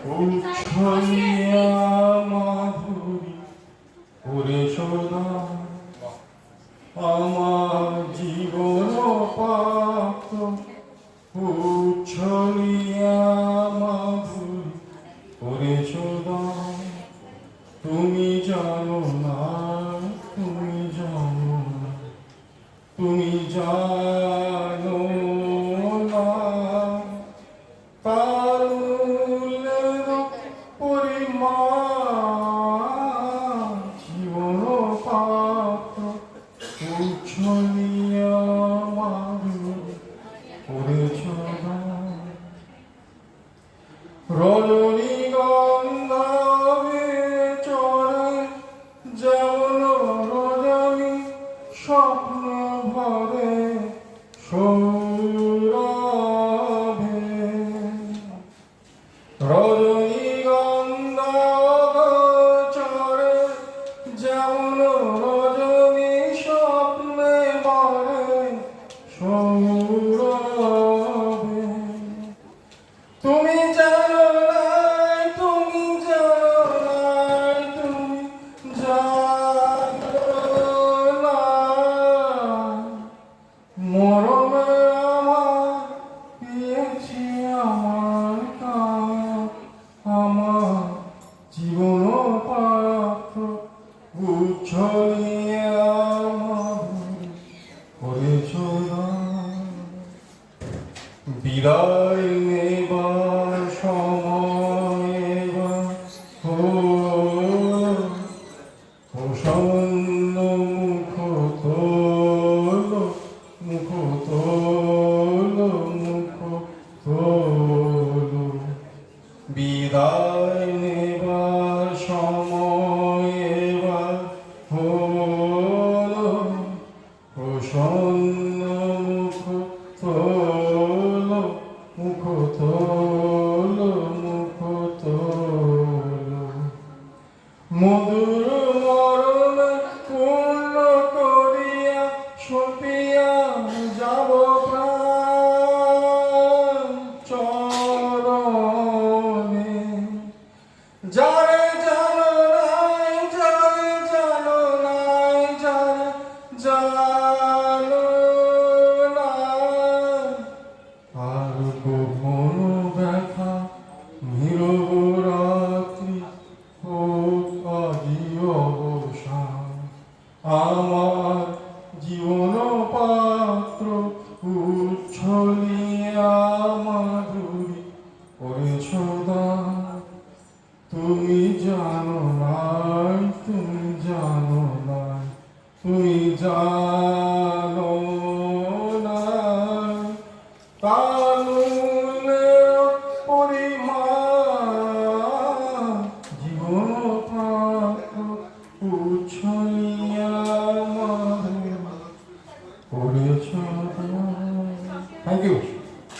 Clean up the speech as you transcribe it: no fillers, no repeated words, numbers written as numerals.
উচ্ছলিয়া মাধুরী ওরে সদা আমার জীবন পাত্র উচ্ছলিয়া মাধুরী ওরে সদা তুমি জানো না তুমি জানো না তুমি জানো না তার মূল্যের পরিমাণ জীবন পাত্র উচ্ছলিয়া মাধুরী করেছ রজনীগন্ধা চরে যেমন রজনী স্বপ্ন ভরে সৌরভে রজনীগন্ধা চরে যেমন রজনী স্বপ্নে ভরে সৌরভে তুমি জানো না তুমি জানো না তুমি জানো না মরমে আমার পেয়েছি আমার জীবন পাত্র উচ্ছলিয়া মাধুরী করেছ বিদায় নেবার সময় প্রসন্ন মুখ তোল মুখ তোল মুখ তোল বিদায় নেবার সময় হল প্রসন্ন মুখ তোল মুখ তোল মুখ তোল মধুর মরণ পূর্ণ করিয়া সপিয়া যাব প্রাণ চরণে যারে জানো নাই যারে জানো নাই যারে জানো নাই আর কখনো ব্যথা নীরব রাত্রি হোক আজি অবসান আমার জীবন পাত্র উচ্ছলিয়া মাধুরী করেছ দান তুমি জানো নাই তুমি জানো নাই তুমি জানো নাই তার মূল্যের পরিমাণ জীবন পাত্র উচ্ছলিয়া মাধুরী করেছ। Thank you.